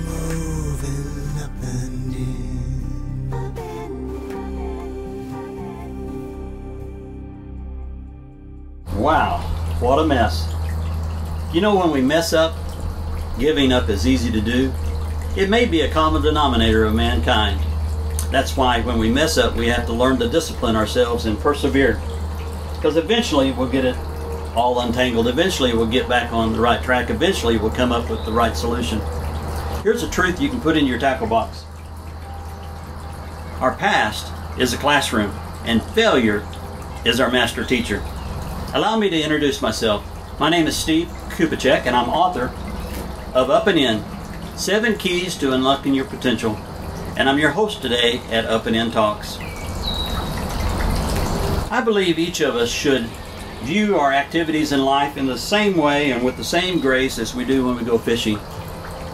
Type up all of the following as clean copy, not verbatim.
moving up and in. Wow, what a mess. You know, when we mess up, giving up is easy to do. It may be a common denominator of mankind. That's why when we mess up, we have to learn to discipline ourselves and persevere. Because eventually we'll get it all untangled. Eventually we'll get back on the right track. Eventually we'll come up with the right solution. Here's a truth you can put in your tackle box. Our past is a classroom, and failure is our master teacher. Allow me to introduce myself. My name is Steve Kupacek, and I'm author of Up and In, 7 Keys to Unlocking Your Potential. And I'm your host today at Up and In Talks. I believe each of us should view our activities in life in the same way and with the same grace as we do when we go fishing.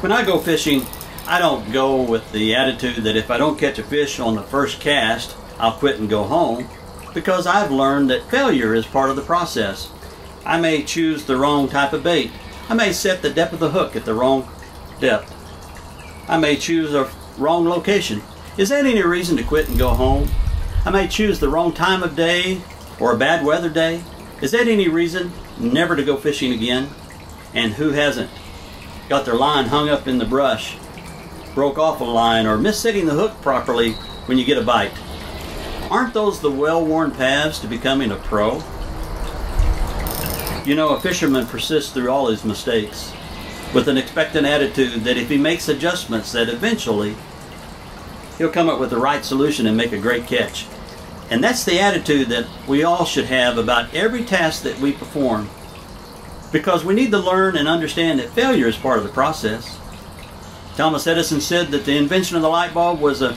When I go fishing, I don't go with the attitude that if I don't catch a fish on the first cast, I'll quit and go home, because I've learned that failure is part of the process. I may choose the wrong type of bait. I may set the depth of the hook at the wrong depth. I may choose a wrong location. Is that any reason to quit and go home? I may choose the wrong time of day or a bad weather day. Is that any reason never to go fishing again? And who hasn't got their line hung up in the brush, broke off a line, or missed setting the hook properly when you get a bite? Aren't those the well-worn paths to becoming a pro? You know, a fisherman persists through all his mistakes with an expectant attitude that if he makes adjustments, that eventually he'll come up with the right solution and make a great catch. And that's the attitude that we all should have about every task that we perform, because we need to learn and understand that failure is part of the process. Thomas Edison said that the invention of the light bulb was an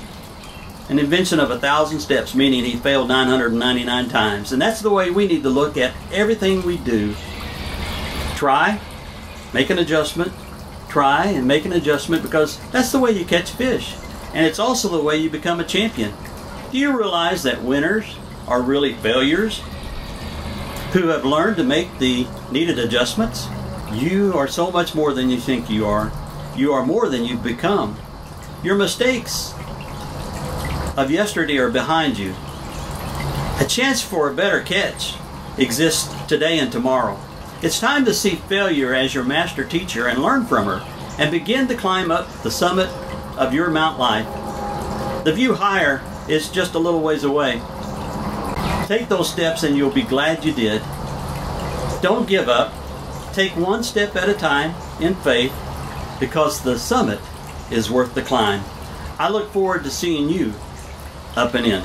invention of 1,000 steps, meaning he failed 999 times. And that's the way we need to look at everything we do. Try, make an adjustment, try and make an adjustment, because that's the way you catch fish. And it's also the way you become a champion. Do you realize that winners are really failures who have learned to make the needed adjustments? You are so much more than you think you are. You are more than you've become. Your mistakes of yesterday are behind you. A chance for a better catch exists today and tomorrow. It's time to see failure as your master teacher and learn from her, and begin to climb up the summit of your Mount Life. The view higher is just a little ways away. Take those steps and you'll be glad you did. Don't give up. Take one step at a time in faith, because the summit is worth the climb. I look forward to seeing you up and in.